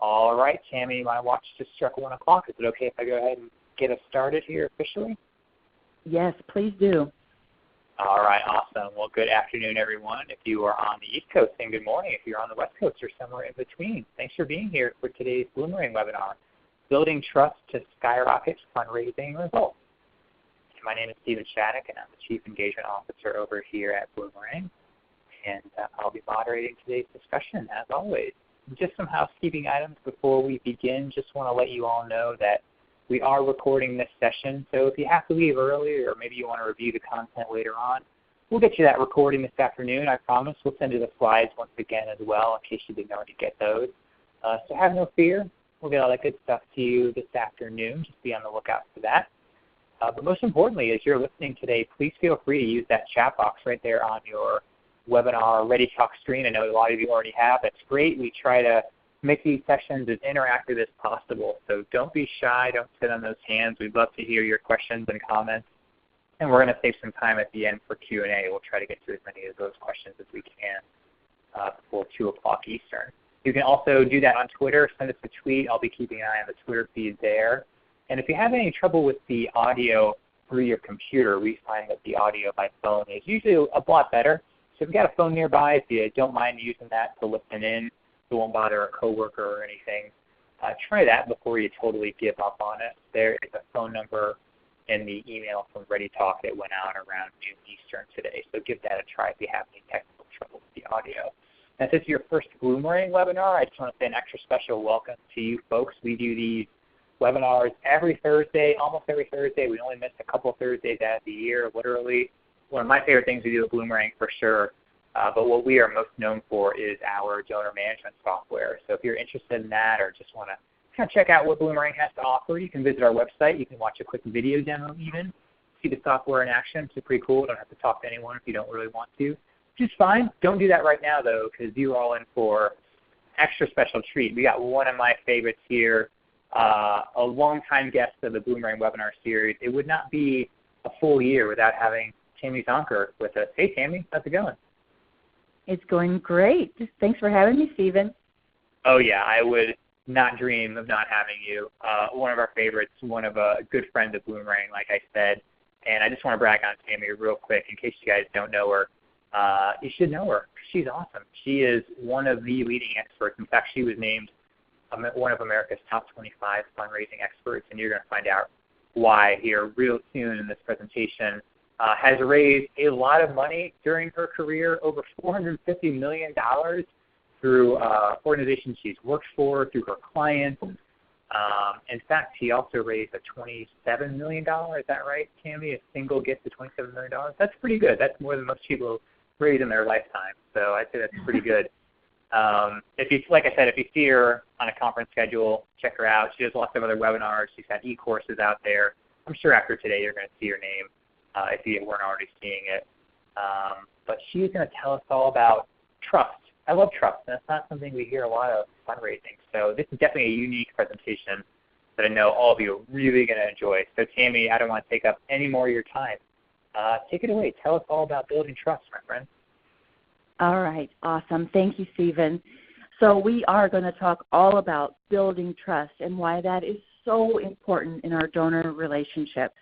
All right, Tammy, my watch just struck 1 o'clock. Is it okay if I go ahead and get us started here officially? Yes, please do. All right, awesome. Well, good afternoon, everyone. If you are on the East Coast, and good morning if you're on the West Coast or somewhere in between. Thanks for being here for today's Bloomerang webinar, Building Trust to Skyrocket Fundraising Results. My name is Stephen Shattuck, and I'm the Chief Engagement Officer over here at Bloomerang. And I'll be moderating today's discussion, as always. Just some housekeeping items before we begin. Just want to let you all know that we are recording this session, so if you have to leave early or maybe you want to review the content later on, we'll get you that recording this afternoon, I promise. We'll send you the slides once again as well in case you didn't already get those. So have no fear. We'll get all that good stuff to you this afternoon. Just be on the lookout for that. But most importantly, as you're listening today, please feel free to use that chat box right there on your webinar Ready Talk screen. I know a lot of you already have. That's great. We try to make these sessions as interactive as possible. So don't be shy. Don't sit on those hands. We'd love to hear your questions and comments. And we're going to save some time at the end for Q&A. We'll try to get to as many of those questions as we can before 2 o'clock Eastern. You can also do that on Twitter. Send us a tweet. I'll be keeping an eye on the Twitter feed there. And if you have any trouble with the audio through your computer, we find that the audio by phone is usually a lot better. So if you've got a phone nearby, if you don't mind using that to listen in, it won't bother a coworker or anything, try that before you totally give up on it. There is a phone number in the email from Ready Talk that went out around noon Eastern today. So give that a try if you have any technical trouble with the audio. And if this is your first Bloomerang webinar, I just want to say an extra special welcome to you folks. We do these webinars every Thursday, almost every Thursday. We only miss a couple Thursdays out of the year, literally. One of my favorite things we do at Bloomerang for sure. But what we are most known for is our donor management software. So if you're interested in that or just want to kind of check out what Bloomerang has to offer, you can visit our website. You can watch a quick video demo even, see the software in action. It's pretty cool. Don't have to talk to anyone if you don't really want to. Which is fine. Don't do that right now, though, because you're all in for an extra special treat. We got one of my favorites here, a longtime guest of the Bloomerang webinar series. It would not be a full year without having Tammy Zonker with us. Hey, Tammy. How's it going? It's going great. Thanks for having me, Stephen. Oh, yeah. I would not dream of not having you. One of our favorites, one of a good friend of Bloomerang, like I said. And I just want to brag on Tammy real quick in case you guys don't know her. You should know her. She's awesome. She is one of the leading experts. In fact, she was named one of America's top 25 fundraising experts, and you're going to find out why here real soon in this presentation. Has raised a lot of money during her career, over $450 million through organizations she's worked for, through her clients. In fact, she also raised a $27 million. Is that right, Tammy? A single gift of $27 million? That's pretty good. That's more than most people raise in their lifetime. So I'd say that's pretty good. If you, like I said, if you see her on a conference schedule, check her out. She does lots of other webinars. She's got e-courses out there. I'm sure after today you're going to see her name if you weren't already seeing it. But she's going to tell us all about trust. I love trust, and it's not something we hear a lot of fundraising. So this is definitely a unique presentation that I know all of you are really going to enjoy. So Tammy, I don't want to take up any more of your time. Take it away. Tell us all about building trust, my friend. All right. Awesome. Thank you, Stephen. So we are going to talk all about building trust and why that is so important in our donor relationships.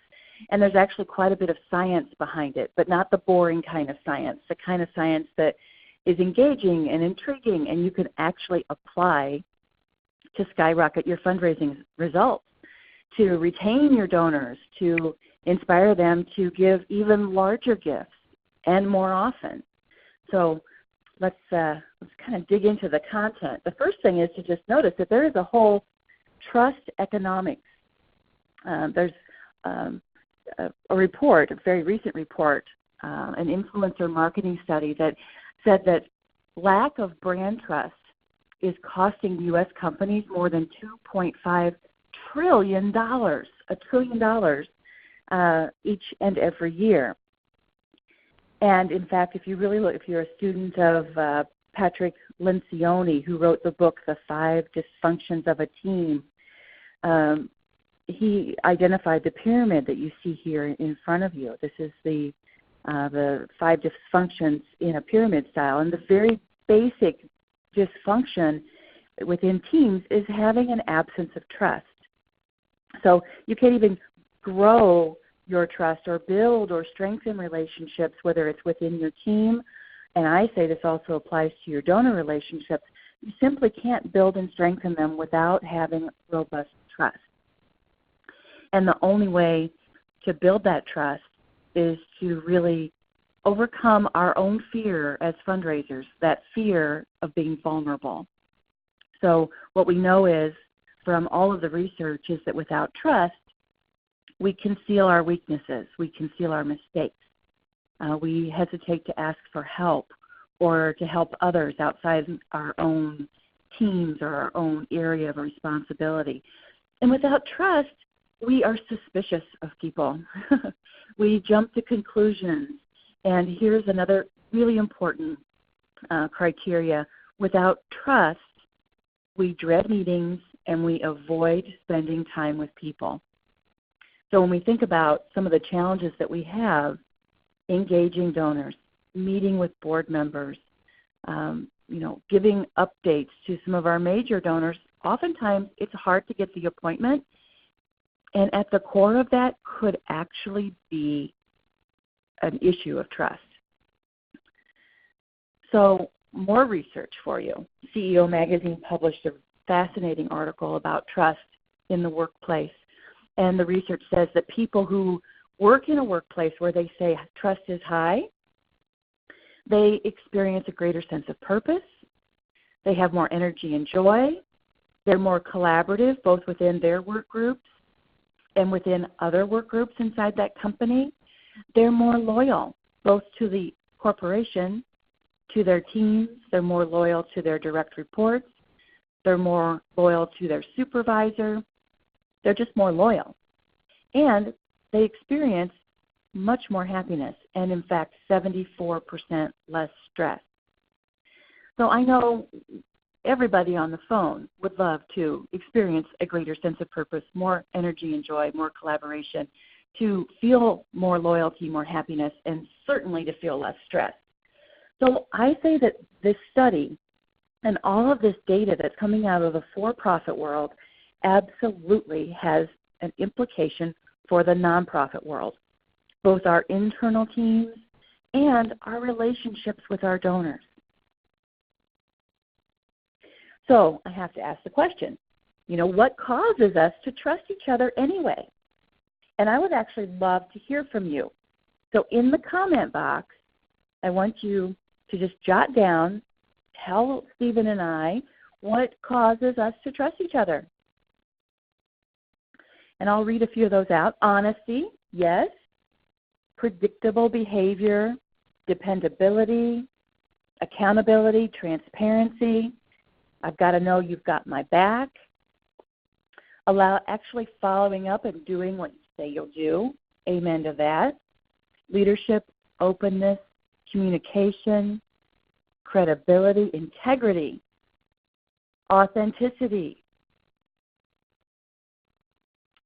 And there's actually quite a bit of science behind it, but not the boring kind of science, the kind of science that is engaging and intriguing and you can actually apply to skyrocket your fundraising results, to retain your donors, to inspire them to give even larger gifts and more often. So let's kind of dig into the content. The first thing is to just notice that there is a whole trust economics. There's a report, a very recent report, an influencer marketing study that said that lack of brand trust is costing U.S. companies more than $2.5 trillion, $1 trillion each and every year. And in fact, if you really look, if you're a student of Patrick Lencioni, who wrote the book, The 5 Dysfunctions of a Team, he identified the pyramid that you see here in front of you. This is the 5 dysfunctions in a pyramid style. And the very basic dysfunction within teams is having an absence of trust. So you can't even grow your trust or build or strengthen relationships, whether it's within your team, and I say this also applies to your donor relationships. You simply can't build and strengthen them without having robust trust. And the only way to build that trust is to really overcome our own fear as fundraisers, that fear of being vulnerable. So what we know is from all of the research is that without trust, we conceal our weaknesses, we conceal our mistakes. We hesitate to ask for help or to help others outside our own teams or our own area of responsibility. And without trust, we are suspicious of people. We jump to conclusions. And here's another really important criteria. Without trust, we dread meetings and we avoid spending time with people. So when we think about some of the challenges that we have, engaging donors, meeting with board members, giving updates to some of our major donors, oftentimes it's hard to get the appointment. And at the core of that could actually be an issue of trust. So more research for you. CEO Magazine published a fascinating article about trust in the workplace. And the research says that people who work in a workplace where they say trust is high, they experience a greater sense of purpose. They have more energy and joy. They're more collaborative, both within their work groups and within other work groups inside that company. They're more loyal, both to the corporation, to their teams. They're more loyal to their direct reports. They're more loyal to their supervisor. They're just more loyal. And they experience much more happiness and, in fact, 74% less stress. So I know everybody on the phone would love to experience a greater sense of purpose, more energy and joy, more collaboration, to feel more loyalty, more happiness, and certainly to feel less stress. So I say that this study and all of this data that's coming out of the for-profit world absolutely has an implication for the nonprofit world, both our internal teams and our relationships with our donors. So I have to ask the question, what causes us to trust each other anyway? And I would actually love to hear from you. So in the comment box, I want you to just jot down, tell Stephen and I what causes us to trust each other. And I'll read a few of those out. Honesty, yes. Predictable behavior, dependability, accountability, transparency. I've got to know you've got my back. Actually following up and doing what you say you'll do. Amen to that. Leadership, openness, communication, credibility, integrity, authenticity,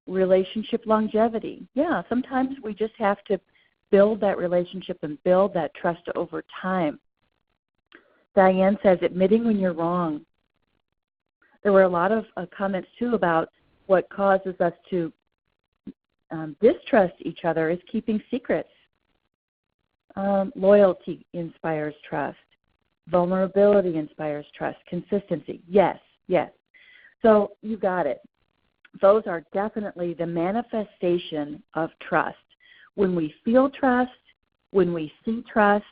relationship longevity. Yeah, sometimes we just have to build that relationship and build that trust over time. Diane says, admitting when you're wrong. There were a lot of comments, too, about what causes us to distrust each other is keeping secrets. Loyalty inspires trust. Vulnerability inspires trust. Consistency, yes. So you got it. Those are definitely the manifestation of trust. When we feel trust, when we see trust,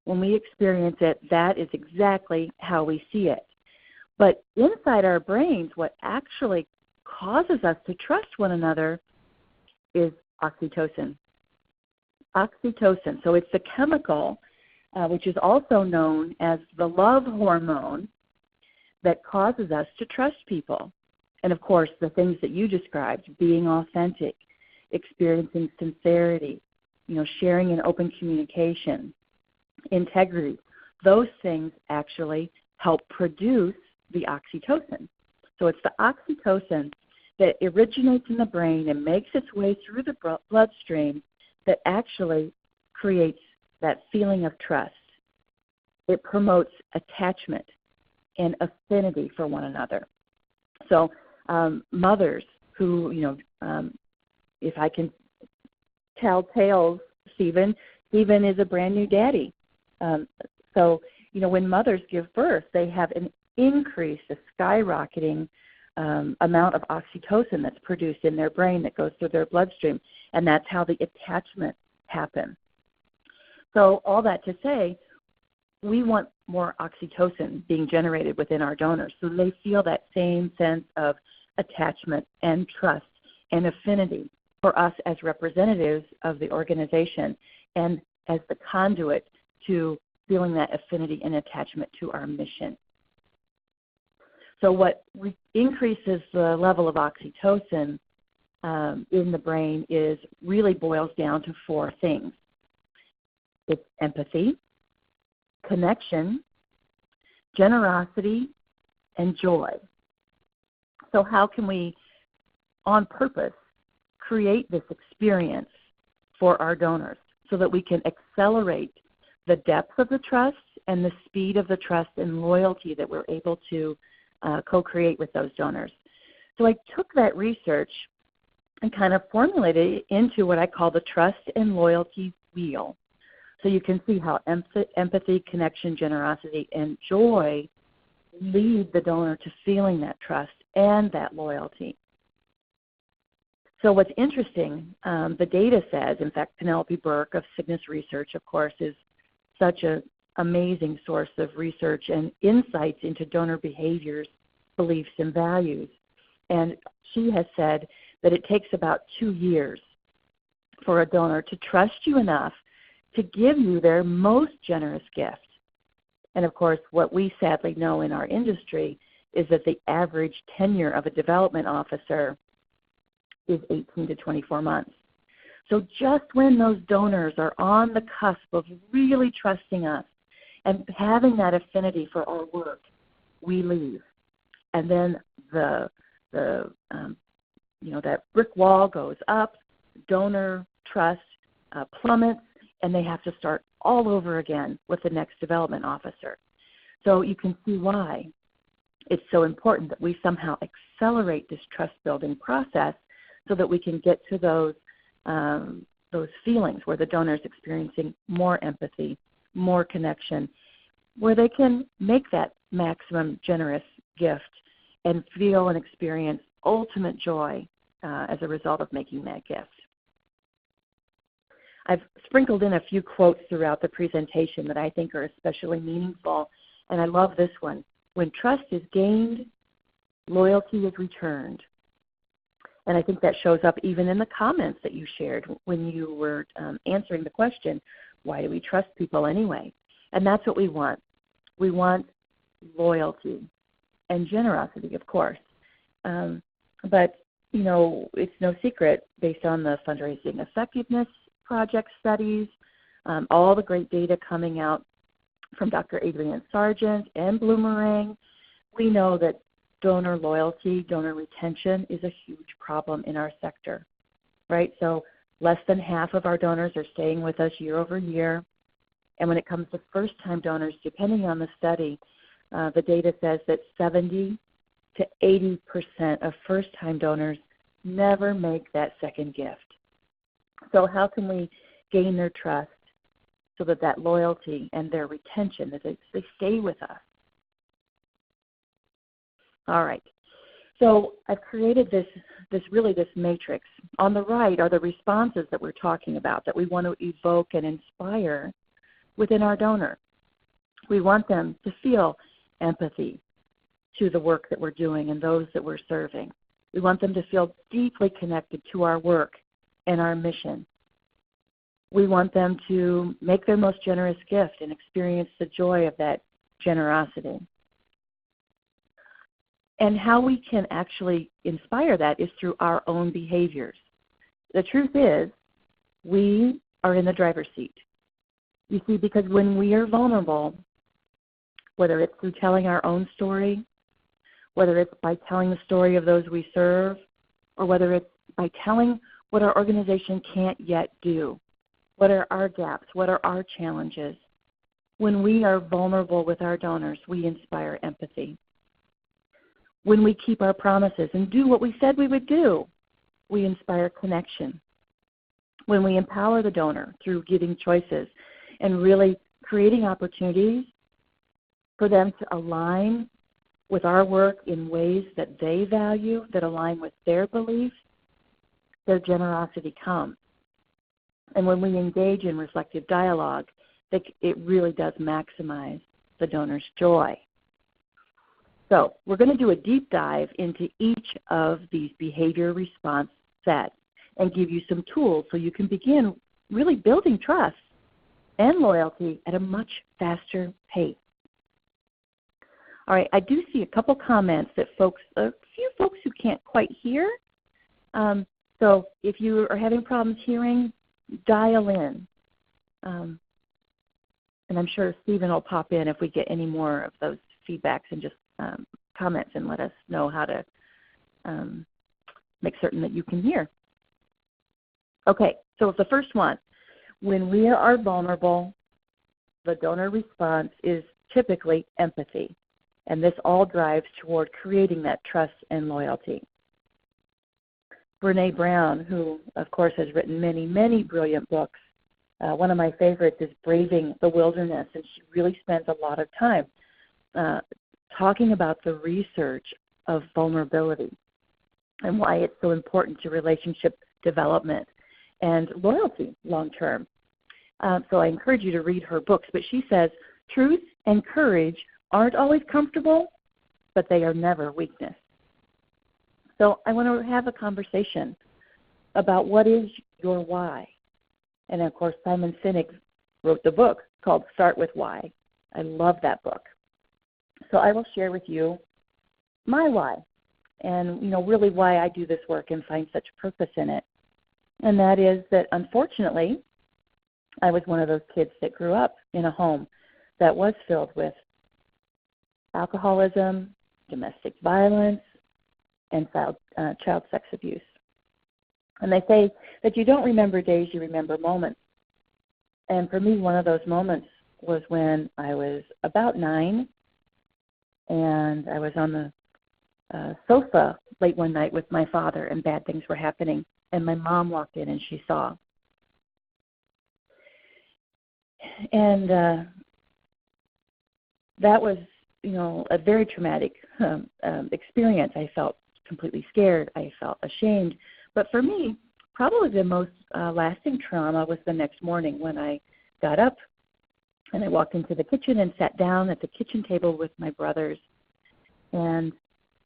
when we experience it, that is exactly how we see it. But inside our brains, what actually causes us to trust one another is oxytocin. Oxytocin. So it's the chemical, which is also known as the love hormone, that causes us to trust people. And, of course, the things that you described, being authentic, experiencing sincerity, sharing and open communication, integrity, those things actually help produce the oxytocin. So it's the oxytocin that originates in the brain and makes its way through the bloodstream that actually creates that feeling of trust. It promotes attachment. and affinity for one another. So mothers who, if I can tell tales, Stephen is a brand new daddy. So when mothers give birth, they have an increase, a skyrocketing amount of oxytocin that's produced in their brain that goes through their bloodstream, and that's how the attachment happens. So all that to say, we want more oxytocin being generated within our donors so they feel that same sense of attachment and trust and affinity for us as representatives of the organization and as the conduit to feeling that affinity and attachment to our mission. So what increases the level of oxytocin in the brain really boils down to 4 things. It's empathy, connection, generosity, and joy. So how can we, on purpose, create this experience for our donors so that we can accelerate the depth of the trust and the speed of the trust and loyalty that we're able to co-create with those donors? So I took that research and kind of formulated it into what I call the trust and loyalty wheel. So you can see how empathy, connection, generosity, and joy lead the donor to feeling that trust and that loyalty. So what's interesting, the data says, in fact, Penelope Burke of Cygnus Research, of course, is such an amazing source of research and insights into donor behaviors, beliefs, and values. And she has said that it takes about 2 years for a donor to trust you enough to give you their most generous gift. And of course, what we sadly know in our industry is that the average tenure of a development officer is 18 to 24 months. So just when those donors are on the cusp of really trusting us and having that affinity for our work, we leave. And then that brick wall goes up, donor trust plummets, and they have to start all over again with the next development officer. So you can see why it's so important that we somehow accelerate this trust-building process so that we can get to those feelings where the donor is experiencing more empathy, more connection, where they can make that maximum generous gift and feel and experience ultimate joy as a result of making that gift. I've sprinkled in a few quotes throughout the presentation that I think are especially meaningful, and I love this one. When trust is gained, loyalty is returned. And I think that shows up even in the comments that you shared when you were answering the question, why do we trust people anyway? And that's what we want. We want loyalty and generosity, of course. But, it's no secret, based on the Fundraising Effectiveness Project studies, all the great data coming out from Dr. Adrienne Sargent and Bloomerang, we know that donor loyalty, donor retention is a huge problem in our sector, right? So less than half of our donors are staying with us year over year. And when it comes to first-time donors, depending on the study, the data says that 70 to 80% of first-time donors never make that second gift. So how can we gain their trust so that loyalty and their retention, that they stay with us? All right. So I've created this matrix. On the right are the responses that we're talking about, that we want to evoke and inspire within our donor. We want them to feel empathy to the work that we're doing and those that we're serving. We want them to feel deeply connected to our work and our mission. We want them to make their most generous gift and experience the joy of that generosity. And how we can actually inspire that is through our own behaviors. The truth is, we are in the driver's seat. You see, because when we are vulnerable, whether it's through telling our own story, whether it's by telling the story of those we serve, or whether it's by telling what our organization can't yet do, what are our gaps, what are our challenges, When we are vulnerable with our donors, we inspire empathy. When we keep our promises and do what we said we would do, we inspire connection. When we empower the donor through giving choices and really creating opportunities for them to align with our work in ways that they value, that align with their beliefs, their generosity comes. And when we engage in reflective dialogue, it really does maximize the donor's joy. So we're going to do a deep dive into each of these behavior response sets and give you some tools so you can begin really building trust and loyalty at a much faster pace. All right, I do see a couple comments that a few folks who can't quite hear. So if you are having problems hearing, dial in. And I'm sure Stephen will pop in if we get any more of those feedbacks and just comments and let us know how to make certain that you can hear. Okay, so the first one, when we are vulnerable, the donor response is typically empathy. And this all drives toward creating that trust and loyalty. Brene Brown, who, of course, has written many, many brilliant books, one of my favorites is Braving the Wilderness, and she really spends a lot of time talking about the research of vulnerability and why it's so important to relationship development and loyalty long term. So I encourage you to read her books, but she says, truth and courage aren't always comfortable, but they are never weakness. So I want to have a conversation about what is your why. And of course, Simon Sinek wrote the book called Start With Why. I love that book. So I will share with you my why and, really why I do this work and find such purpose in it. And that is that, unfortunately, I was one of those kids that grew up in a home that was filled with alcoholism, domestic violence, and child sex abuse. And they say that you don't remember days, you remember moments. And for me, one of those moments was when I was about 9, and I was on the sofa late one night with my father, and bad things were happening. And my mom walked in, and she saw. And that was, a very traumatic experience. I felt completely scared. I felt ashamed. But for me, probably the most lasting trauma was the next morning when I got up and I walked into the kitchen and sat down at the kitchen table with my brothers. And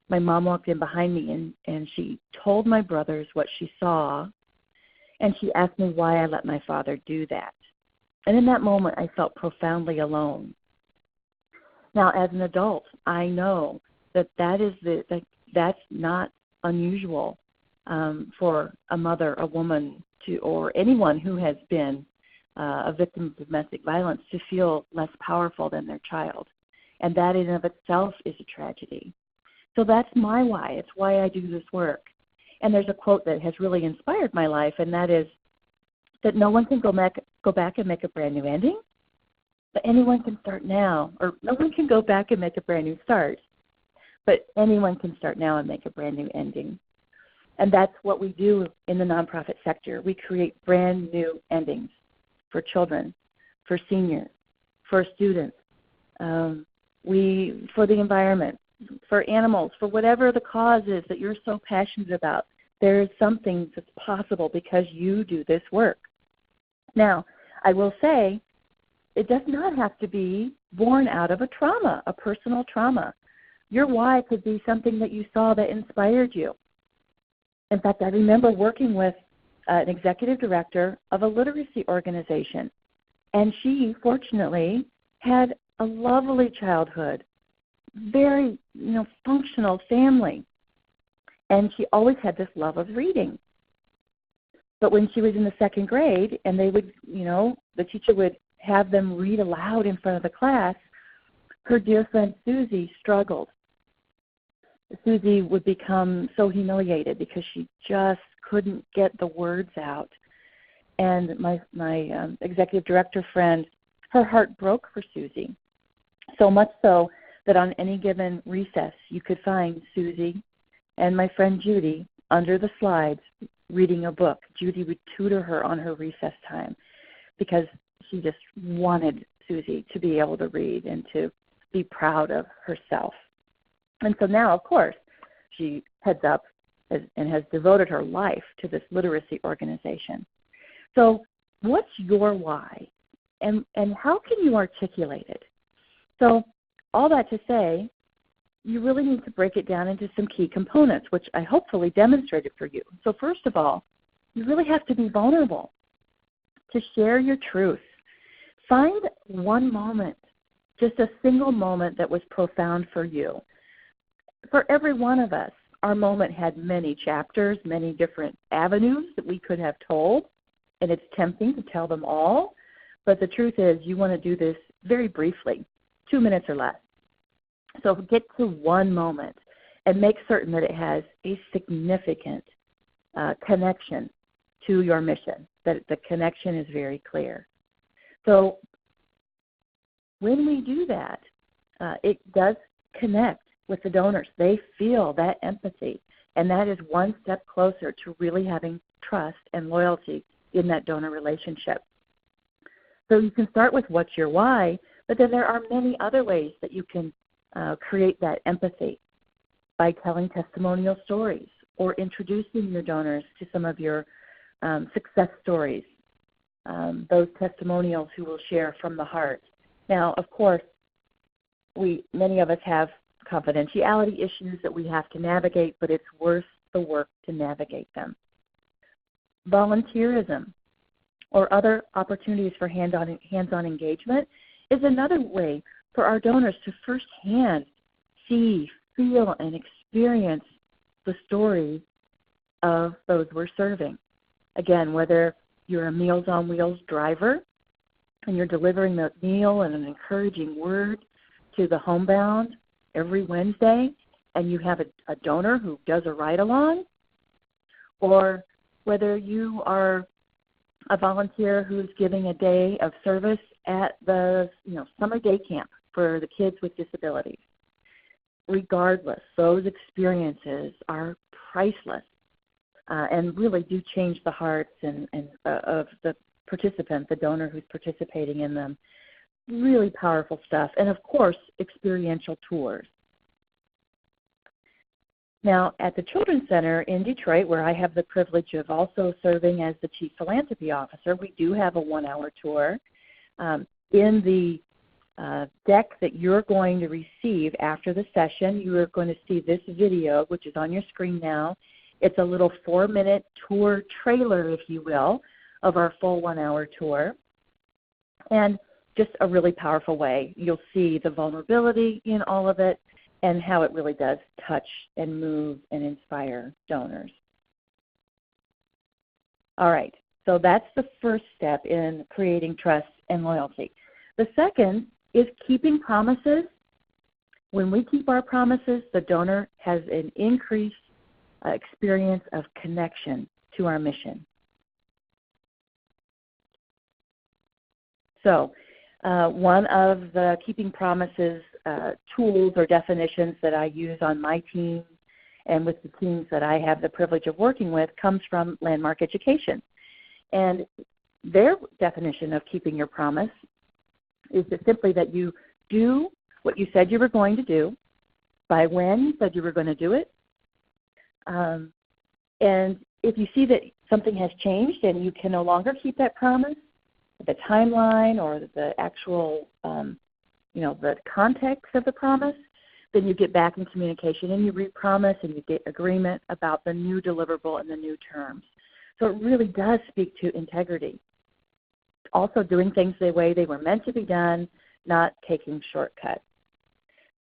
my mom walked in behind me, and she told my brothers what she saw, and she asked me why I let my father do that. And in that moment, I felt profoundly alone. Now, as an adult, I know that that's not unusual for a mother, a woman, or anyone who has been a victim of domestic violence to feel less powerful than their child. And that in and of itself is a tragedy. So that's my why. It's why I do this work. And there's a quote that has really inspired my life, and that is that no one can go back and make a brand new ending, but anyone can start now. Or no one can go back and make a brand new start, but anyone can start now and make a brand new ending. And that's what we do in the nonprofit sector. We create brand new endings for children, for seniors, for students, for the environment, for animals, for whatever the cause is that you're so passionate about. There is something that's possible because you do this work. Now, I will say it does not have to be born out of a trauma, a personal trauma. Your why could be something that you saw that inspired you. In fact, I remember working with an executive director of a literacy organization, and she, fortunately, had a lovely childhood, very, functional family, and she always had this love of reading. But when she was in the second grade, and they would, the teacher would have them read aloud in front of the class, her dear friend Susie struggled. Susie would become so humiliated because she just couldn't get the words out. And my executive director friend Her heart broke for Susie, so much so that on any given recess you could find Susie and my friend Judy under the slides reading a book. Judy would tutor her on her recess time because she just wanted Susie to be able to read and to be proud of herself. And so now, of course, she heads up and has devoted her life to this literacy organization. So what's your why? And how can you articulate it? So all that to say, you really need to break it down into some key components, which I hopefully demonstrated for you. So first of all, you really have to be vulnerable to share your truth. Find one moment, just a single moment that was profound for you. For every one of us, our moment had many chapters, many different avenues that we could have told, and it's tempting to tell them all, but the truth is you want to do this very briefly, 2 minutes or less. So get to one moment and make certain that it has a significant connection to your mission, that the connection is very clear. So when we do that, it does connect with the donors. They feel that empathy, and that is one step closer to really having trust and loyalty in that donor relationship. So you can start with what's your why, but then there are many other ways that you can create that empathy by telling testimonial stories or introducing your donors to some of your success stories, those testimonials who will share from the heart. Now, of course, many of us have confidentiality issues that we have to navigate, but it's worth the work to navigate them. Volunteerism or other opportunities for hands-on engagement is another way for our donors to firsthand see, feel, and experience the stories of those we're serving. Again, whether you're a Meals on Wheels driver and you're delivering the meal and an encouraging word to the homebound every Wednesday, and you have a donor who does a ride-along, or whether you are a volunteer who's giving a day of service at the summer day camp for the kids with disabilities. Regardless, those experiences are priceless and really do change the hearts of the participant, the donor who's participating in them. Really powerful stuff. And, of course, experiential tours. Now, at the Children's Center in Detroit, where I have the privilege of also serving as the Chief Philanthropy Officer, we do have a 1-hour tour. In the deck that you're going to receive after the session, you are going to see this video, which is on your screen now. It's a little 4-minute tour trailer, if you will, of our full 1-hour tour. And just a really powerful way. You'll see the vulnerability in all of it and how it really does touch and move and inspire donors. All right, so that's the first step in creating trust and loyalty. The second is keeping promises. When we keep our promises, the donor has an increased experience of connection to our mission. So one of the keeping promises tools or definitions that I use on my team and with the teams that I have the privilege of working with comes from Landmark Education. And their definition of keeping your promise is simply that you do what you said you were going to do, by when you said you were going to do it. And if you see that something has changed and you can no longer keep that promise, the timeline or the actual, the context of the promise, then you get back in communication and you re-promise and you get agreement about the new deliverable and the new terms. So it really does speak to integrity. Also doing things the way they were meant to be done, not taking shortcuts.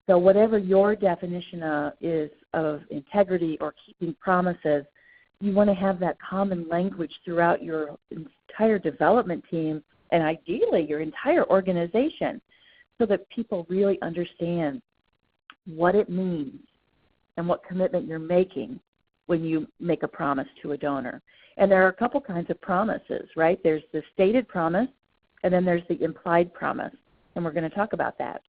So whatever your definition is of integrity or keeping promises, you want to have that common language throughout your entire development team and ideally your entire organization so that people really understand what it means and what commitment you're making when you make a promise to a donor. And there are a couple kinds of promises, right? There's the stated promise, And then there's the implied promise, and we're going to talk about that.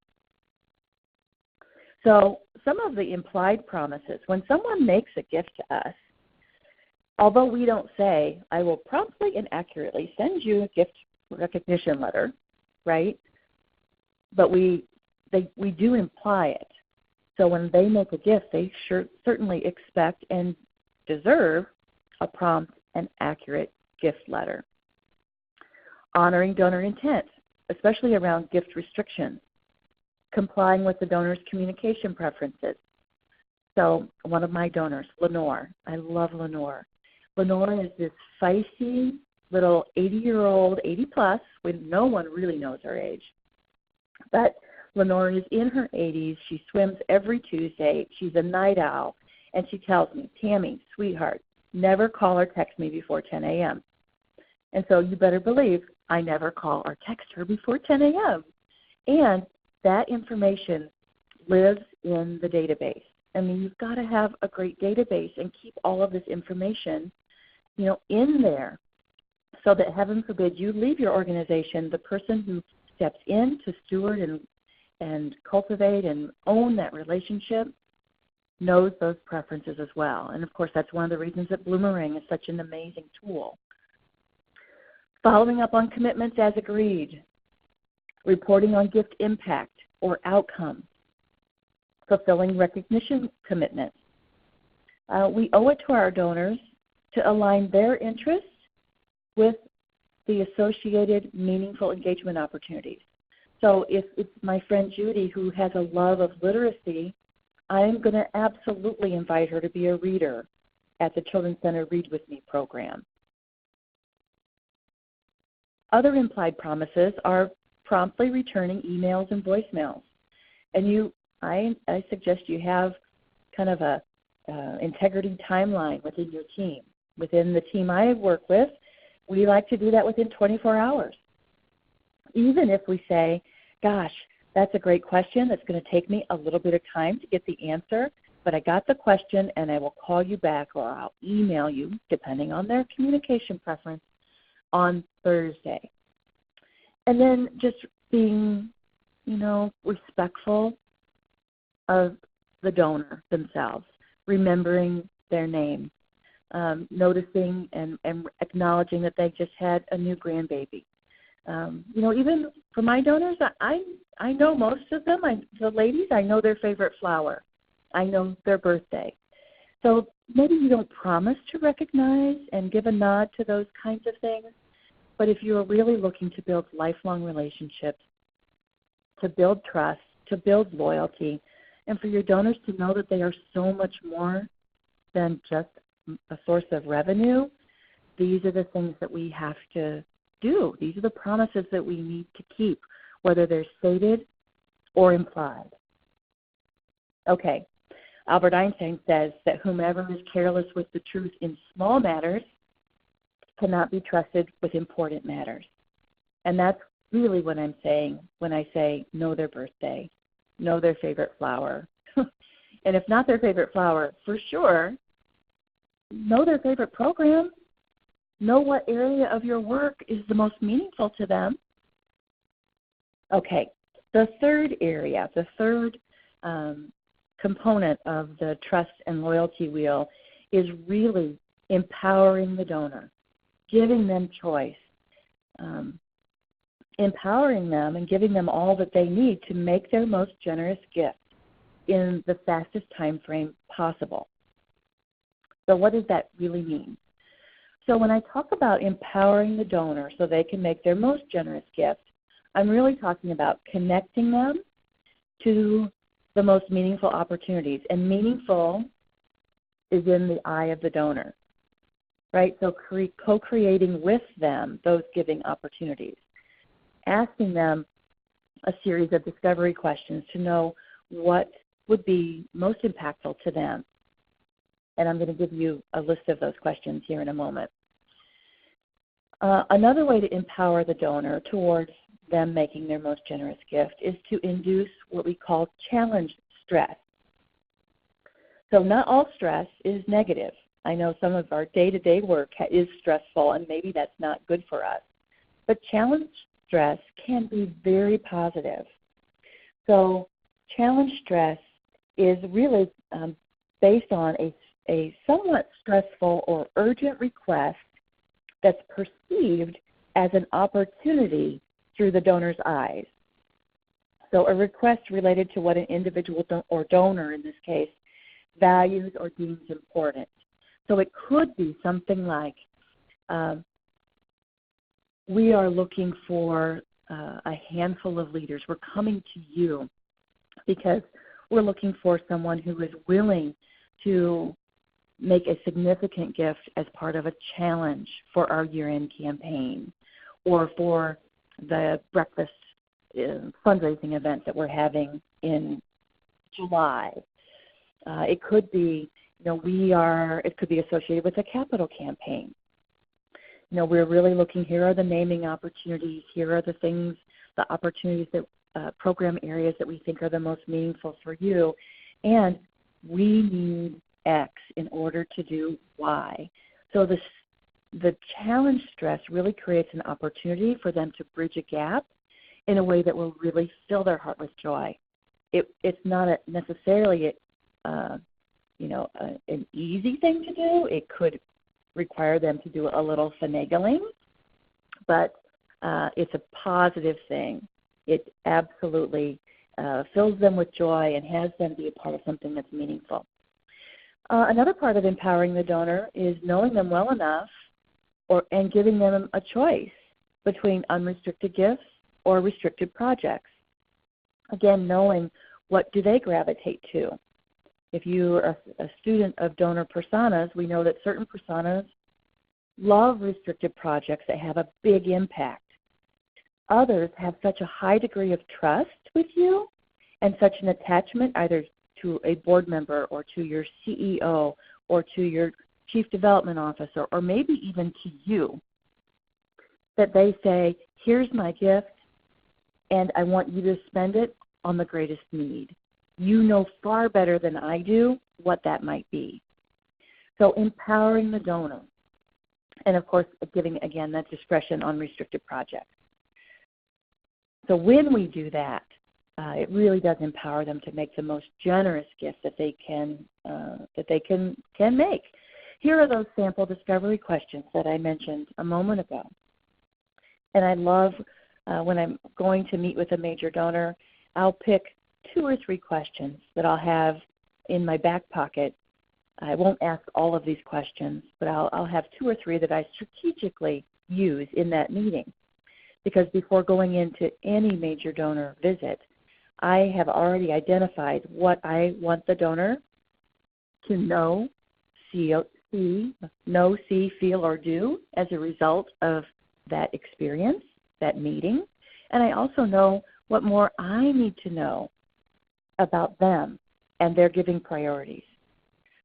So some of the implied promises, when someone makes a gift to us, although we don't say, I will promptly and accurately send you a gift recognition letter, right? But we do imply it. So when they make a gift, they certainly expect and deserve a prompt and accurate gift letter. Honoring donor intent, especially around gift restrictions. Complying with the donor's communication preferences. So one of my donors, Lenore, I love Lenore. Lenore is this feisty little 80-year-old, 80-plus, when no one really knows her age. But Lenore is in her 80s. She swims every Tuesday. She's a night owl. And she tells me, Tammy, sweetheart, never call or text me before 10 a.m. And so you better believe I never call or text her before 10 a.m. And that information lives in the database. I mean, you've got to have a great database and keep all of this information, in there so that, heaven forbid, you leave your organization, the person who steps in to steward and cultivate and own that relationship knows those preferences as well. And, of course, that's one of the reasons that Bloomerang is such an amazing tool. Following up on commitments as agreed. Reporting on gift impact or outcome. Fulfilling recognition commitments. We owe it to our donors to align their interests with the associated meaningful engagement opportunities. So if it's my friend Judy who has a love of literacy, I'm going to absolutely invite her to be a reader at the Children's Center Read With Me program. Other implied promises are promptly returning emails and voicemails. And I suggest you have kind of a integrity timeline within your team. Within the team I work with, we like to do that within 24 hours. Even if we say, gosh, that's a great question. That's going to take me a little bit of time to get the answer, but I got the question and I will call you back or I'll email you, depending on their communication preference, on Thursday. And then just being, respectful of the donor themselves, remembering their name, noticing and acknowledging that they just had a new grandbaby. Even for my donors, I know most of them. The ladies, I know their favorite flower. I know their birthday. So maybe you don't promise to recognize and give a nod to those kinds of things, but if you're really looking to build lifelong relationships, to build trust, to build loyalty, and for your donors to know that they are so much more than just a source of revenue, these are the things that we have to do. These are the promises that we need to keep, whether they're stated or implied. Okay, Albert Einstein says that whomever is careless with the truth in small matters cannot be trusted with important matters. And that's really what I'm saying when I say know their birthday, know their favorite flower. And if not their favorite flower, for sure, know their favorite program. Know what area of your work is the most meaningful to them. Okay, the third area, the third component of the trust and loyalty wheel is really empowering the donor, giving them choice, empowering them and giving them all that they need to make their most generous gift in the fastest time frame possible. So what does that really mean? So when I talk about empowering the donor so they can make their most generous gift, I'm really talking about connecting them to the most meaningful opportunities. And meaningful is in the eye of the donor, right? So co-creating with them those giving opportunities. Asking them a series of discovery questions to know what would be most impactful to them. And I'm going to give you a list of those questions here in a moment. Another way to empower the donor towards them making their most generous gift is to induce what we call challenge stress. So not all stress is negative. I know some of our day-to-day work is stressful, and maybe that's not good for us. But challenge stress can be very positive. So challenge stress is really based on a somewhat stressful or urgent request that's perceived as an opportunity through the donor's eyes. So a request related to what an individual or donor, in this case, values or deems important. So it could be something like, we are looking for a handful of leaders. We're coming to you because we're looking for someone who is willing to make a significant gift as part of a challenge for our year-end campaign or for the breakfast fundraising event that we're having in July. It could be, it could be associated with a capital campaign. We're really looking, here are the naming opportunities, here are the things, the opportunities that program areas that we think are the most meaningful for you, and we need X in order to do Y. So the challenge stress really creates an opportunity for them to bridge a gap in a way that will really fill their heart with joy. It's not necessarily an easy thing to do. It could require them to do a little finagling, but it's a positive thing. It absolutely fills them with joy and has them be a part of something that's meaningful. Another part of empowering the donor is knowing them well enough and giving them a choice between unrestricted gifts or restricted projects. Again, knowing what do they gravitate to. If you're a student of donor personas, we know that certain personas love restricted projects that have a big impact. Others have such a high degree of trust with you and such an attachment either to a board member or to your CEO or to your chief development officer or maybe even to you that they say, here's my gift and I want you to spend it on the greatest need. You know far better than I do what that might be. So empowering the donor and, of course, giving, again, that discretion on restricted projects. So when we do that, it really does empower them to make the most generous gift that they can make. Here are those sample discovery questions that I mentioned a moment ago. And I love when I'm going to meet with a major donor, I'll pick 2 or 3 questions that I'll have in my back pocket. I won't ask all of these questions, but I'll have 2 or 3 that I strategically use in that meeting. Because before going into any major donor visit, I have already identified what I want the donor to know, see, feel, or do as a result of that experience, that meeting. And I also know what more I need to know about them and their giving priorities.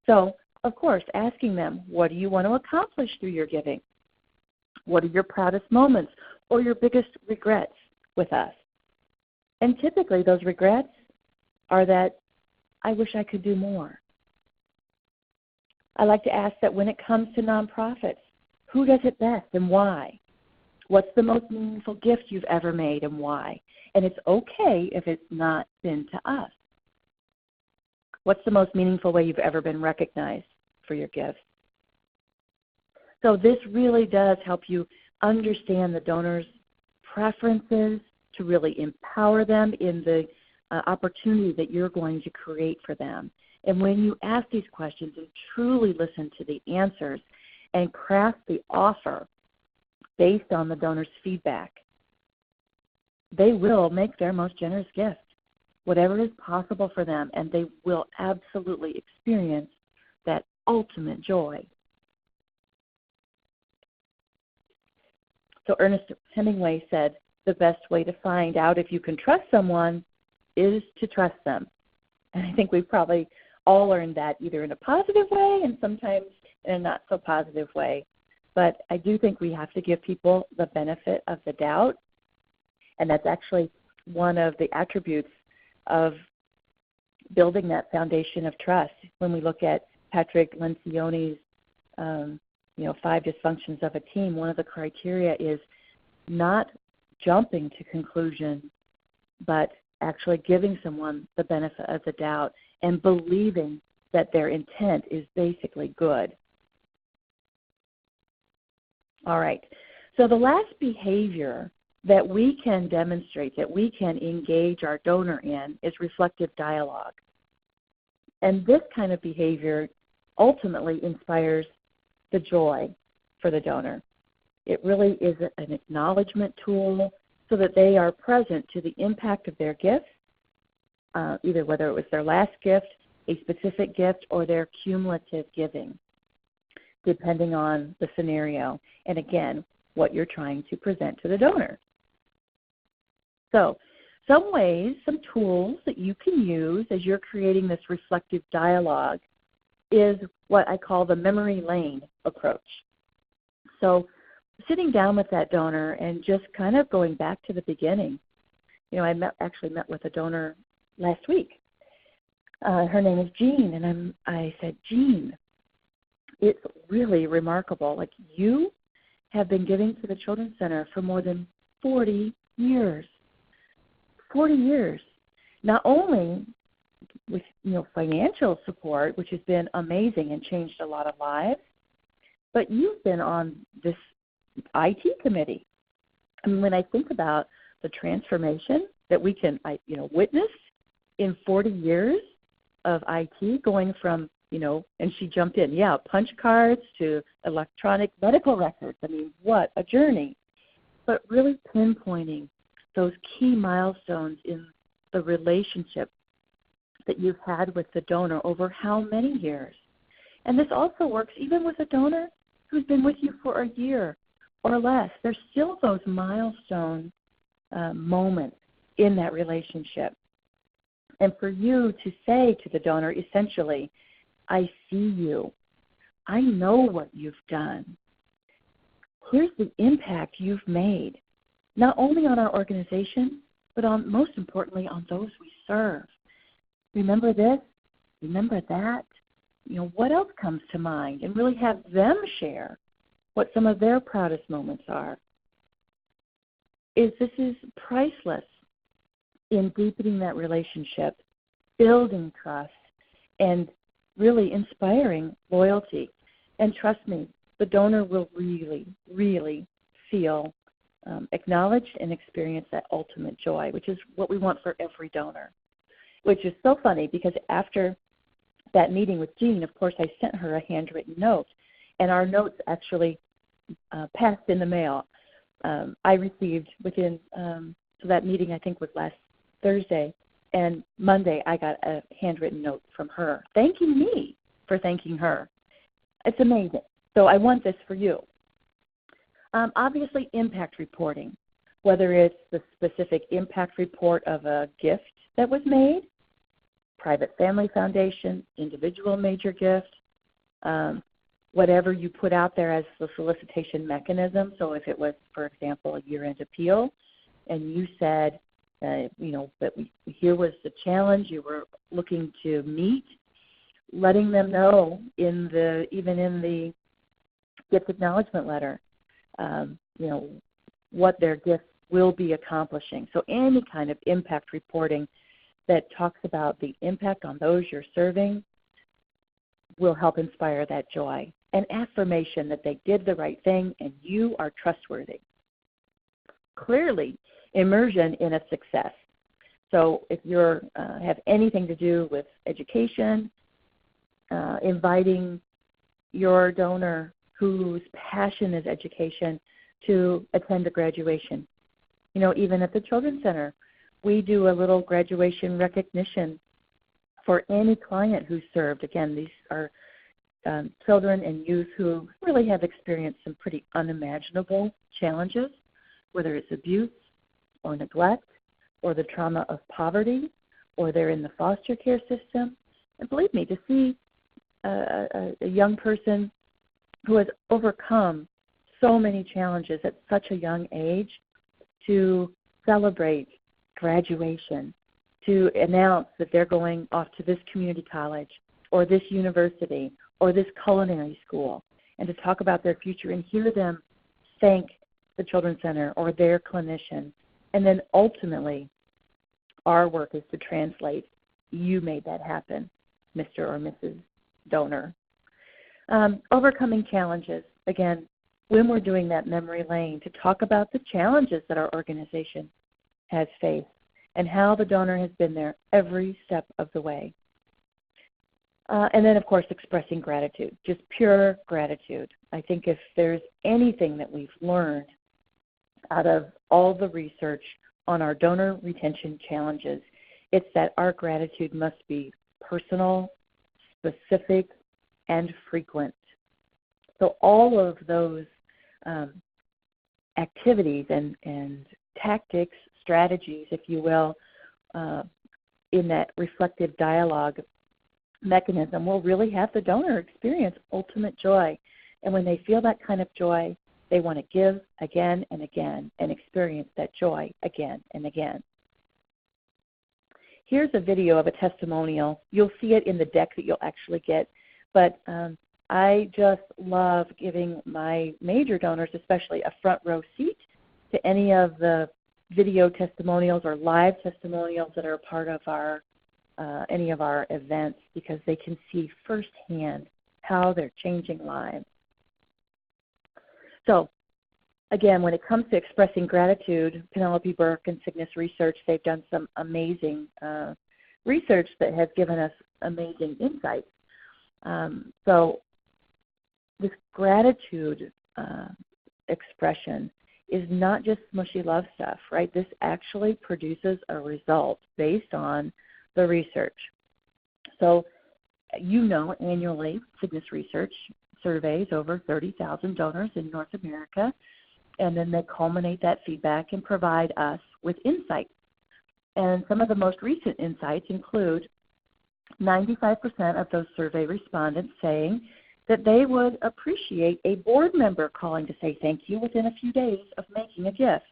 So, of course, asking them, what do you want to accomplish through your giving? What are your proudest moments or your biggest regrets with us? And typically those regrets are that I wish I could do more. I like to ask that when it comes to nonprofits, who does it best and why? What's the most meaningful gift you've ever made and why? And it's okay if it's not been to us. What's the most meaningful way you've ever been recognized for your gift? So this really does help you understand the donor's preferences, to really empower them in the opportunity that you're going to create for them. And when you ask these questions and truly listen to the answers and craft the offer based on the donor's feedback, they will make their most generous gift, whatever is possible for them, and they will absolutely experience that ultimate joy. So Ernest Hemingway said, the best way to find out if you can trust someone is to trust them. And I think we've probably all learned that either in a positive way and sometimes in a not so positive way. But I do think we have to give people the benefit of the doubt. And that's actually one of the attributes of building that foundation of trust. When we look at Patrick Lencioni's 5 dysfunctions of a team, one of the criteria is not jumping to conclusions, but actually giving someone the benefit of the doubt and believing that their intent is basically good. All right. So the last behavior that we can demonstrate, that we can engage our donor in, is reflective dialogue. And this kind of behavior ultimately inspires the joy for the donor. It really is an acknowledgement tool so that they are present to the impact of their gift, either whether it was their last gift, a specific gift, or their cumulative giving, depending on the scenario. And again, what you're trying to present to the donor. So some ways, some tools that you can use as you're creating this reflective dialogue is what I call the memory lane approach. So sitting down with that donor and just kind of going back to the beginning. I actually met with a donor last week. Her name is Jean, and I said, Jean, it's really remarkable. Like, you have been giving to the Children's Center for more than 40 years. 40 years. Not only with financial support, which has been amazing and changed a lot of lives, but you've been on this IT committee. I mean, when I think about the transformation that we can witness in 40 years of IT, going from and she jumped in, punch cards to electronic medical records. I mean, what a journey. But really pinpointing those key milestones in the relationship that you've had with the donor over how many years. And this also works even with a donor who's been with you for a year or less. There's still those milestone moments in that relationship. And for you to say to the donor, essentially, I see you. I know what you've done. Here's the impact you've made, not only on our organization, but most importantly, on those we serve. Remember this, remember that. What else comes to mind? And really have them share what some of their proudest moments are. This is priceless in deepening that relationship, building trust, and really inspiring loyalty. And trust me, the donor will really, really feel acknowledged and experience that ultimate joy, which is what we want for every donor. Which is so funny because after that meeting with Jean, of course, I sent her a handwritten note, and our notes actually passed in the mail. I received within, so that meeting I think was last Thursday, and Monday I got a handwritten note from her thanking me for thanking her. It's amazing. So I want this for you. Obviously, impact reporting, whether it's the specific impact report of a gift that was made, private family foundation, individual major gift, whatever you put out there as the solicitation mechanism. So if it was, for example, a year-end appeal, and you said, that here was the challenge you were looking to meet, letting them know even in the gift acknowledgement letter, what their gift will be accomplishing. So any kind of impact reporting that talks about the impact on those you're serving will help inspire that joy. An affirmation that they did the right thing and you are trustworthy. Clearly, immersion in a success. So if you have anything to do with education, inviting your donor whose passion is education to attend a graduation. Even at the Children's Center, we do a little graduation recognition for any client who's served. Again, these are children and youth who really have experienced some pretty unimaginable challenges, whether it's abuse or neglect or the trauma of poverty, or they're in the foster care system. And believe me, to see a young person who has overcome so many challenges at such a young age to celebrate graduation, to announce that they're going off to this community college or this university or this culinary school, and to talk about their future and hear them thank the Children's Center or their clinician. And then ultimately, our work is to translate, you made that happen, Mr. or Mrs. Donor. Overcoming challenges. Again, when we're doing that memory lane, to talk about the challenges that our organization has faced and how the donor has been there every step of the way. And then, of course, expressing gratitude, just pure gratitude. I think if there's anything that we've learned out of all the research on our donor retention challenges, it's that our gratitude must be personal, specific, and frequent. So all of those activities and tactics, strategies, if you will, in that reflective dialogue mechanism will really have the donor experience ultimate joy. And when they feel that kind of joy, they want to give again and again and experience that joy again and again. Here's a video of a testimonial. You'll see it in the deck that you'll actually get. But I just love giving my major donors, especially, a front row seat to any of the video testimonials or live testimonials that are a part of our any of our events, because they can see firsthand how they're changing lives. So, again, when it comes to expressing gratitude, Penelope Burke and Cygnus Research, they've done some amazing research that has given us amazing insights. So this gratitude expression is not just smushy love stuff, right? This actually produces a result based on the research. So annually, Cygnus Research surveys over 30,000 donors in North America, and then they culminate that feedback and provide us with insights. And some of the most recent insights include 95% of those survey respondents saying that they would appreciate a board member calling to say thank you within a few days of making a gift.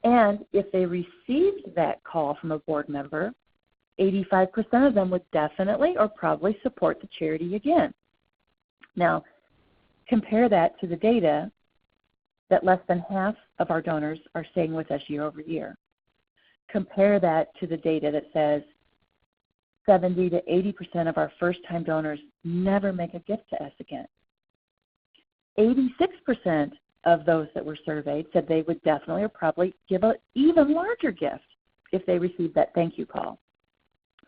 And if they received that call from a board member, 85% of them would definitely or probably support the charity again. Now, compare that to the data that less than half of our donors are staying with us year over year. Compare that to the data that says 70 to 80% of our first-time donors never make a gift to us again. 86% of those that were surveyed said they would definitely or probably give an even larger gift if they received that thank you call.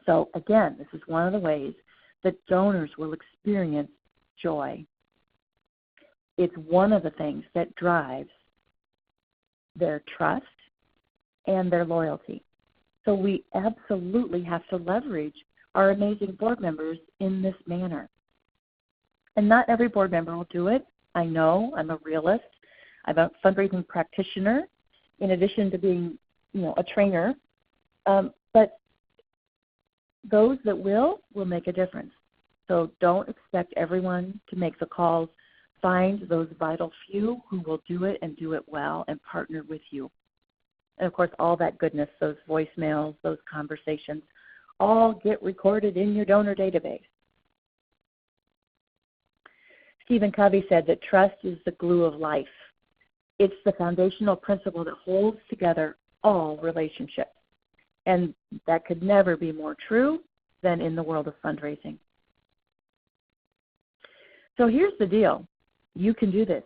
So again, this is one of the ways that donors will experience joy. It's one of the things that drives their trust and their loyalty. So we absolutely have to leverage our amazing board members in this manner. And not every board member will do it. I know, I'm a realist. I'm a fundraising practitioner in addition to being, a trainer. But those that will make a difference. So don't expect everyone to make the calls. Find those vital few who will do it and do it well and partner with you. And, of course, all that goodness, those voicemails, those conversations, all get recorded in your donor database. Stephen Covey said that trust is the glue of life. It's the foundational principle that holds together all relationships. And that could never be more true than in the world of fundraising. So here's the deal. You can do this.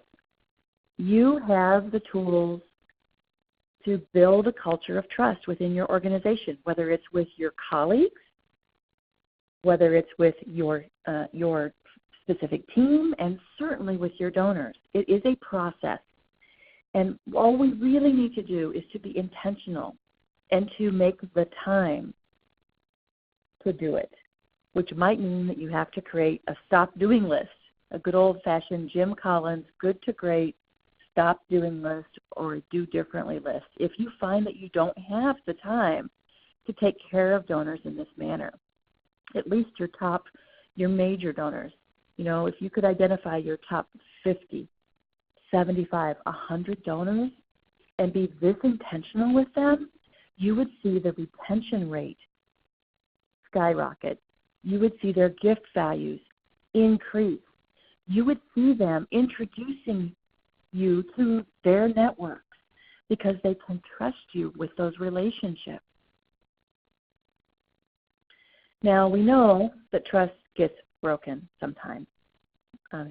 You have the tools to build a culture of trust within your organization, whether it's with your colleagues, whether it's with your specific team, and certainly with your donors. It is a process. And all we really need to do is to be intentional and to make the time to do it, which might mean that you have to create a stop doing list, a good old-fashioned Jim Collins, good to great, stop doing list or do differently list. If you find that you don't have the time to take care of donors in this manner, at least your major donors, if you could identify your top 50, 75, 100 donors and be this intentional with them, you would see the retention rate skyrocket. You would see their gift values increase. You would see them introducing you to their networks because they can trust you with those relationships. Now, we know that trust gets broken sometimes.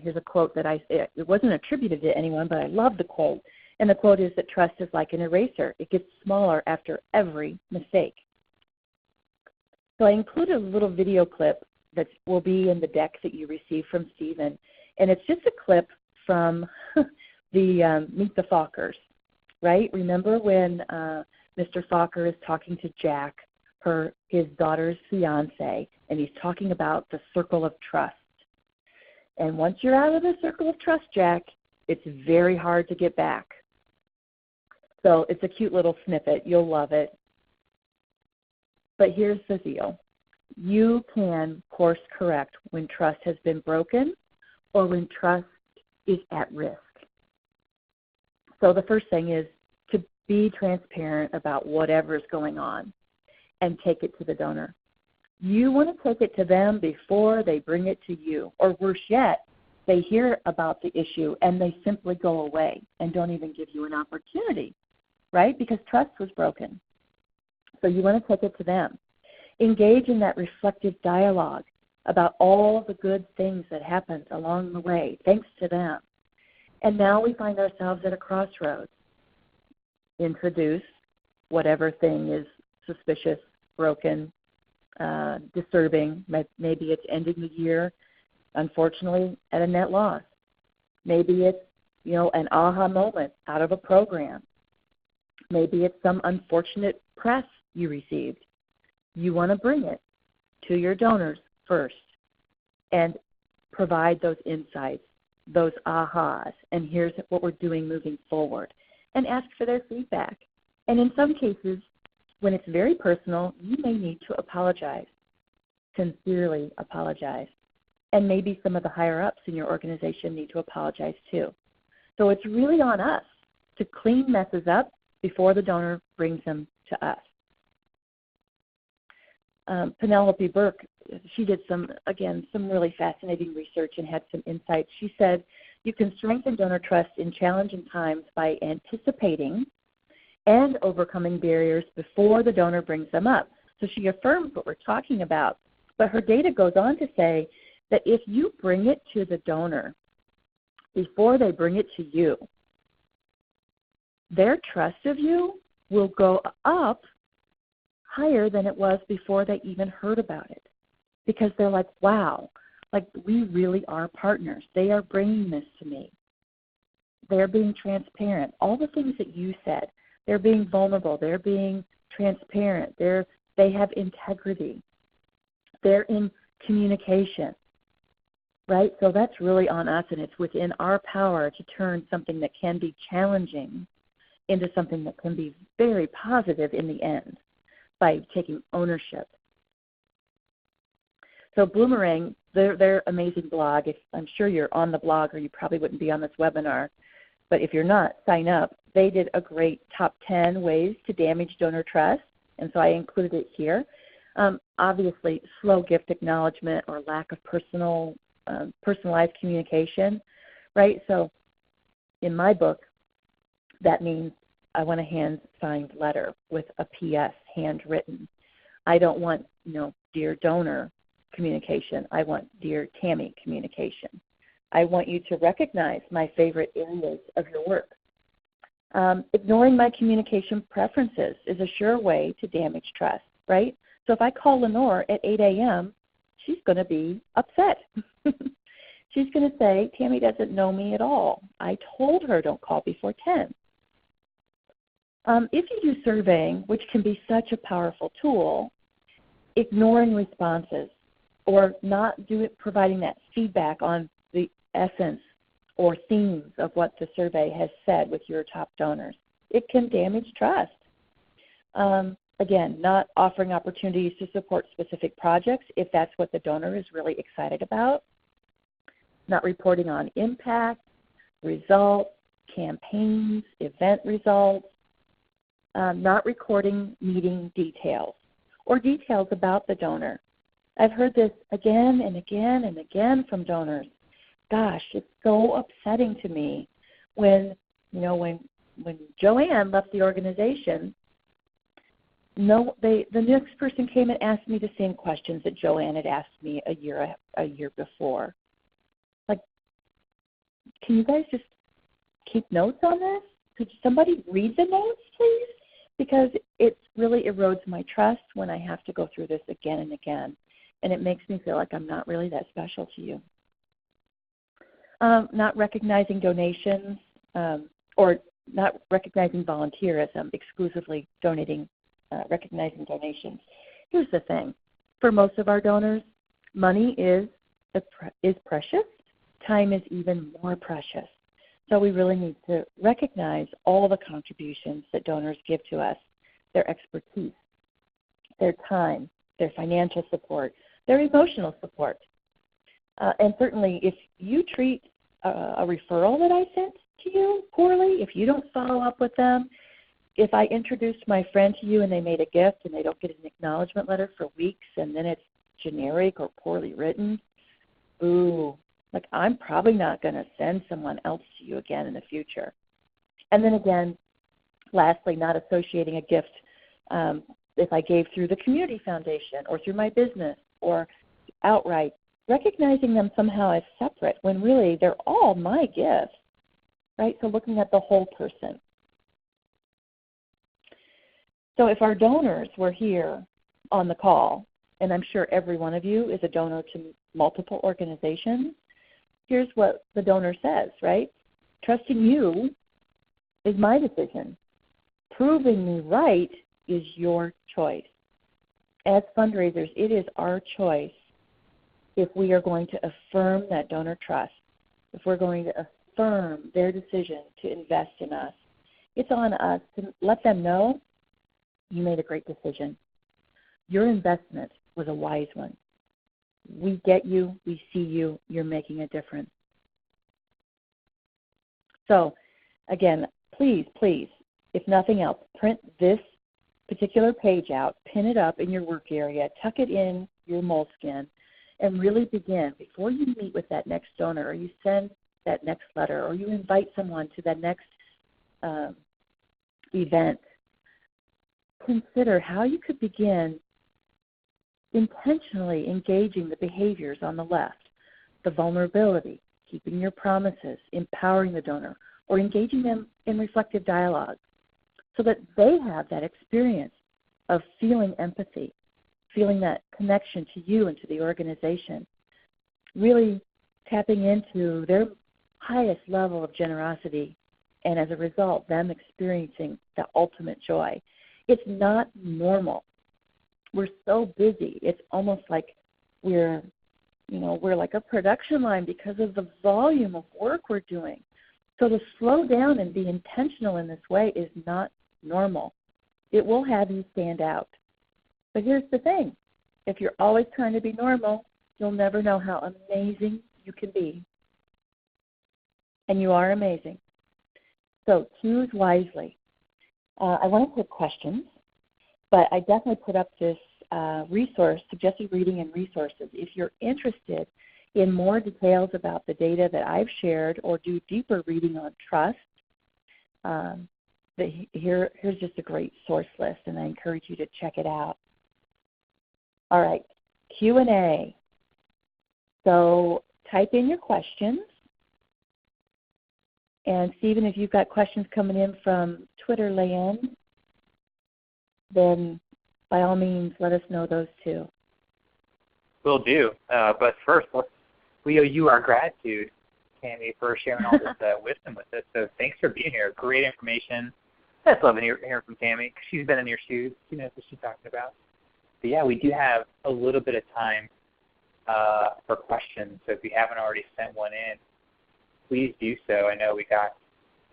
Here's a quote that it wasn't attributed to anyone, but I love the quote. And the quote is that trust is like an eraser. It gets smaller after every mistake. So I included a little video clip that will be in the deck that you received from Stephen. And it's just a clip from the Meet the Fockers, right? Remember when Mr. Focker is talking to Jack, his daughter's fiance, and he's talking about the circle of trust. And once you're out of the circle of trust, Jack, it's very hard to get back. So it's a cute little snippet. You'll love it. But here's the deal. You can course correct when trust has been broken or when trust is at risk. So the first thing is to be transparent about whatever is going on and take it to the donor. You want to take it to them before they bring it to you. Or worse yet, they hear about the issue and they simply go away and don't even give you an opportunity, right? Because trust was broken. So you want to take it to them. Engage in that reflective dialogue about all the good things that happened along the way, thanks to them. And now we find ourselves at a crossroads. Introduce whatever thing is suspicious, broken, disturbing. Maybe it's ending the year, unfortunately, at a net loss. Maybe it's, an aha moment out of a program. Maybe it's some unfortunate press you received. You want to bring it to your donors first and provide those insights, those ahas, and here's what we're doing moving forward, and ask for their feedback. And in some cases, when it's very personal, you may need to apologize, sincerely apologize. And maybe some of the higher-ups in your organization need to apologize too. So it's really on us to clean messes up before the donor brings them to us. Penelope Burke, she did some really fascinating research and had some insights. She said, you can strengthen donor trust in challenging times by anticipating and overcoming barriers before the donor brings them up. So she affirms what we're talking about. But her data goes on to say that if you bring it to the donor before they bring it to you, their trust of you will go up higher than it was before they even heard about it. Because they're like, wow, like we really are partners. They are bringing this to me. They're being transparent. All the things that you said. They're being vulnerable. They're being transparent. They have integrity. They're in communication, right? So that's really on us, and it's within our power to turn something that can be challenging into something that can be very positive in the end by taking ownership. So Bloomerang, their amazing blog, I'm sure you're on the blog or you probably wouldn't be on this webinar, but if you're not, sign up. They did a great top 10 ways to damage donor trust, and so I included it here. Obviously, slow gift acknowledgement or lack of personalized communication, right? So in my book, that means I want a hand-signed letter with a PS handwritten. I don't want, dear donor communication. I want dear Tammy communication. I want you to recognize my favorite areas of your work. Ignoring my communication preferences is a sure way to damage trust, right? So if I call Lenore at 8 a.m., she's going to be upset. She's going to say, Tammy doesn't know me at all. I told her don't call before 10. If you do surveying, which can be such a powerful tool, ignoring responses or not providing that feedback on the essence or themes of what the survey has said with your top donors, it can damage trust. Again, not offering opportunities to support specific projects if that's what the donor is really excited about. Not reporting on impact, results, campaigns, event results. Not recording meeting details or details about the donor. I've heard this again and again and again from donors. Gosh, it's so upsetting to me when Joanne left the organization, the next person came and asked me the same questions that Joanne had asked me a year before. Like, can you guys just keep notes on this? Could somebody read the notes, please? Because it really erodes my trust when I have to go through this again and again, and it makes me feel like I'm not really that special to you. Not recognizing donations or not recognizing volunteerism, exclusively recognizing donations. Here's the thing. For most of our donors, money is precious. Time is even more precious. So we really need to recognize all the contributions that donors give to us, their expertise, their time, their financial support, their emotional support. And certainly if you treat a referral that I sent to you poorly, if you don't follow up with them, if I introduced my friend to you and they made a gift and they don't get an acknowledgement letter for weeks and then it's generic or poorly written, like I'm probably not going to send someone else to you again in the future. And then again, lastly, not associating a gift if I gave through the community foundation or through my business or outright, recognizing them somehow as separate when really they're all my gifts, right? So looking at the whole person. So if our donors were here on the call, and I'm sure every one of you is a donor to multiple organizations, here's what the donor says, right? Trusting you is my decision. Proving me right is your choice. As fundraisers, it is our choice if we are going to affirm that donor trust, if we're going to affirm their decision to invest in us. It's on us to let them know you made a great decision. Your investment was a wise one. We get you, we see you, you're making a difference. So, again, please, if nothing else, print this particular page out, pin it up in your work area, tuck it in your moleskin, and really begin, before you meet with that next donor or you send that next letter or you invite someone to that next event, consider how you could begin intentionally engaging the behaviors on the left, the vulnerability, keeping your promises, empowering the donor, or engaging them in reflective dialogue so that they have that experience of feeling empathy, feeling that connection to you and to the organization, really tapping into their highest level of generosity, and as a result, them experiencing the ultimate joy. It's not normal. We're so busy. It's almost like we're like a production line because of the volume of work we're doing. So to slow down and be intentional in this way is not normal. It will have you stand out. But here's the thing. If you're always trying to be normal, you'll never know how amazing you can be. And you are amazing. So choose wisely. I want to put questions, but I definitely put up this resource, suggested reading and resources. If you're interested in more details about the data that I've shared or do deeper reading on trust, here's just a great source list, and I encourage you to check it out. All right, Q&A. So type in your questions. And Stephen, if you've got questions coming in from Twitter land, then by all means, let us know those too. Will do. But first, we owe you our gratitude, Tammy, for sharing all this wisdom with us. So thanks for being here. Great information. I just love hearing from Tammy. She's been in your shoes. She knows what she's talking about. But yeah, we do have a little bit of time for questions. So if you haven't already sent one in, please do so. I know we got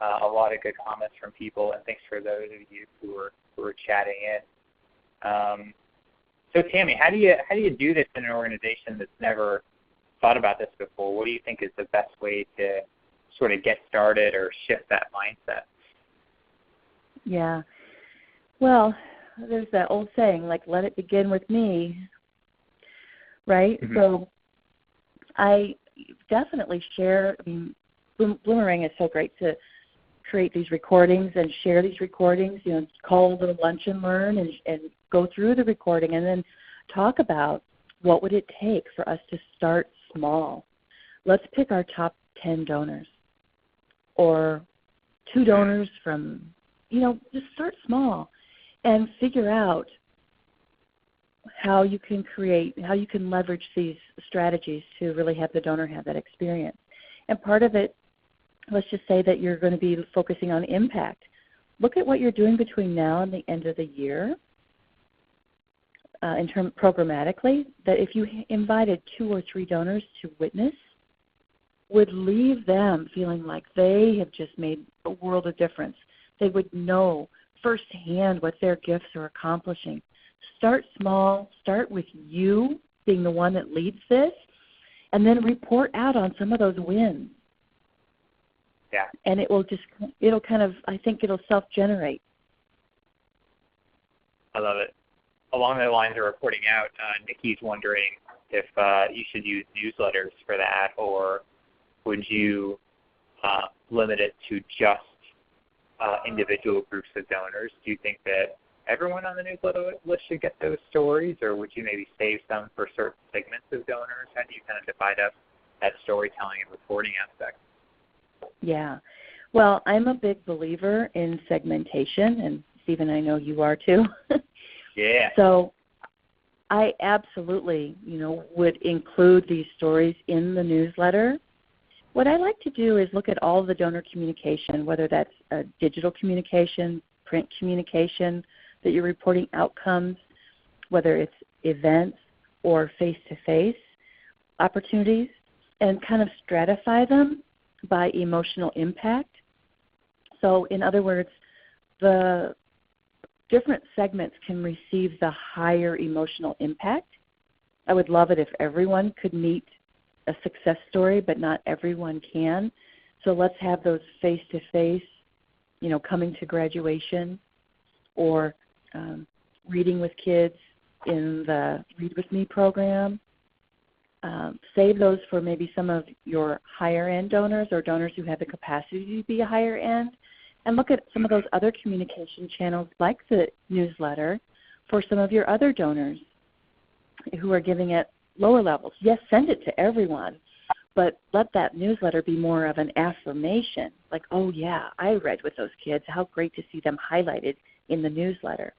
a lot of good comments from people, and thanks for those of you who were chatting in. So Tammy, how do you do this in an organization that's never thought about this before? What do you think is the best way to sort of get started or shift that mindset? Yeah. Well, there's that old saying, like, let it begin with me, right? Mm-hmm. So I definitely share, Bloomerang is so great to create these recordings and share these recordings, call the lunch and learn and go through the recording and then talk about what would it take for us to start small. Let's pick our top 10 donors or 2 donors from, just start small and figure out how you can leverage these strategies to really have the donor have that experience. And part of it, let's just say that you're going to be focusing on impact. Look at what you're doing between now and the end of the year programmatically, that if you invited 2 or 3 donors to witness, would leave them feeling like they have just made a world of difference. They would know firsthand what their gifts are accomplishing. Start small. Start with you being the one that leads this, and then report out on some of those wins. Yeah. And it'll kind of, I think it'll self-generate. I love it. Along the lines of reporting out, Nikki's wondering if you should use newsletters for that, or would you limit it to just individual groups of donors? Do you think that everyone on the newsletter list should get those stories, or would you maybe save some for certain segments of donors? How do you kind of divide up that storytelling and reporting aspect? Yeah. Well, I'm a big believer in segmentation, and Stephen, I know you are too. Yeah. So I absolutely, would include these stories in the newsletter. What I like to do is look at all of the donor communication, whether that's digital communication, print communication, that you're reporting outcomes, whether it's events or face-to-face opportunities, and kind of stratify them by emotional impact. So in other words, the different segments can receive the higher emotional impact. I would love it if everyone could meet a success story, but not everyone can. So let's have those face-to-face, coming to graduation, or reading with kids in the Read With Me program. Save those for maybe some of your higher-end donors or donors who have the capacity to be a higher end. And look at some of those other communication channels like the newsletter for some of your other donors who are giving at lower levels. Yes, send it to everyone, but let that newsletter be more of an affirmation, like, oh, yeah, I read with those kids. How great to see them highlighted in the newsletter.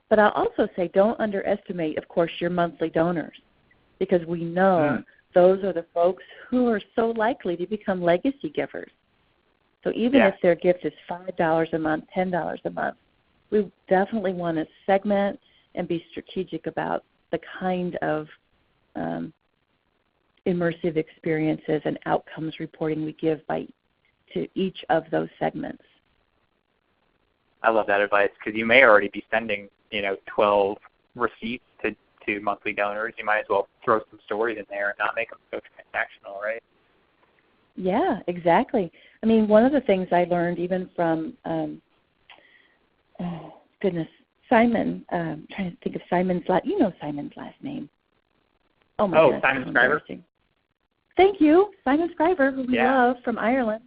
But I'll also say don't underestimate, of course, your monthly donors, because we know those are the folks who are so likely to become legacy givers. So even if their gift is $5 a month, $10 a month, we definitely want to segment and be strategic about the kind of immersive experiences and outcomes reporting we give to each of those segments. I love that advice, because you may already be sending 12 receipts to monthly donors. You might as well throw some stories in there and not make them so transactional, right? Yeah, exactly. I mean, one of the things I learned even from, Simon, trying to think of Simon's Simon's last name. Oh, my goodness. Simon Scriver? Thank you. Simon Scriver, who we love from Ireland.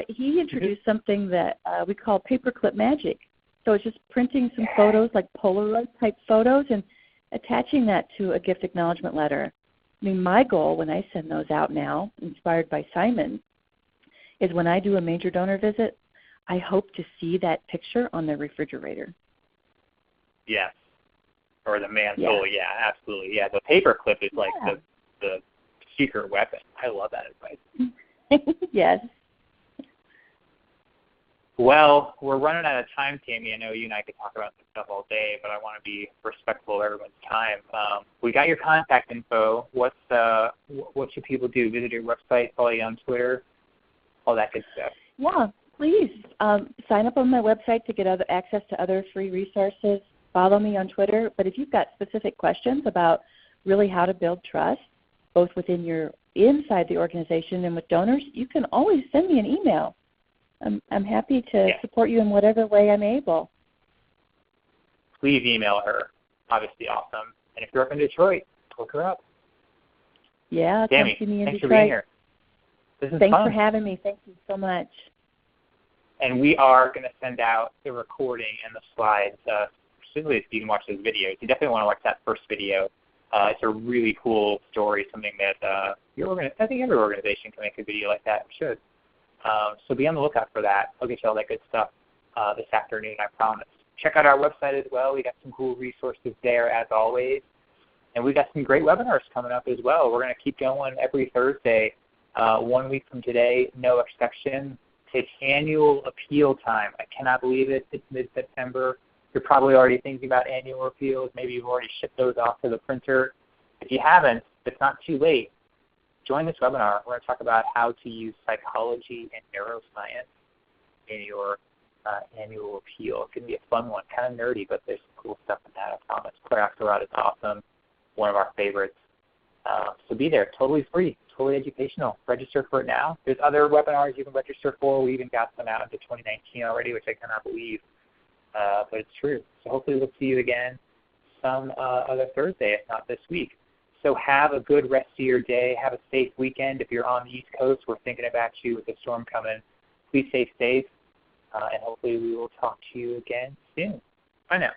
He introduced something that we call paperclip magic. So it's just printing some photos, like Polaroid-type photos, and attaching that to a gift acknowledgement letter. I mean, my goal when I send those out now, inspired by Simon, is when I do a major donor visit, I hope to see that picture on their refrigerator. Yes. Or the mantle, absolutely. Yeah, the paperclip is like the secret weapon. I love that advice. Yes. Well, we're running out of time, Tammy. I know you and I could talk about this stuff all day, but I want to be respectful of everyone's time. We got your contact info. What should people do? Visit your website, follow you on Twitter, all that good stuff. Yeah, please. Sign up on my website to get access to other free resources. Follow me on Twitter. But if you've got specific questions about really how to build trust, both inside the organization and with donors, you can always send me an email. I'm happy to support you in whatever way I'm able. Please email her. Obviously awesome. And if you're up in Detroit, look her up. Yeah, Tammy, come see me in thanks Detroit. for being here. This is Thanks fun. for having me. Thank you so much. And we are going to send out the recording and the slides, specifically if you can watch those videos. You definitely want to watch that first video. It's a really cool story, something that I think every organization can make a video like that, should. So be on the lookout for that. I'll get you all that good stuff this afternoon, I promise. Check out our website as well. We got some cool resources there as always. And we got some great webinars coming up as well. We're going to keep going every Thursday. 1 week from today, no exception. It's annual appeal time. I cannot believe it. It's mid-September. You're probably already thinking about annual appeals. Maybe you've already shipped those off to the printer. If you haven't, it's not too late. Join this webinar. We're going to talk about how to use psychology and neuroscience in your annual appeal. It's going to be a fun one, kind of nerdy, but there's some cool stuff in that, I promise. Claire Axelrod is awesome, one of our favorites. So be there, totally free, totally educational. Register for it now. There's other webinars you can register for. We even got some out into 2019 already, which I cannot believe, but it's true. So hopefully we'll see you again some other Thursday, if not this week. So have a good rest of your day. Have a safe weekend. If you're on the East Coast, we're thinking about you with the storm coming. Please stay safe, and hopefully we will talk to you again soon. Bye now.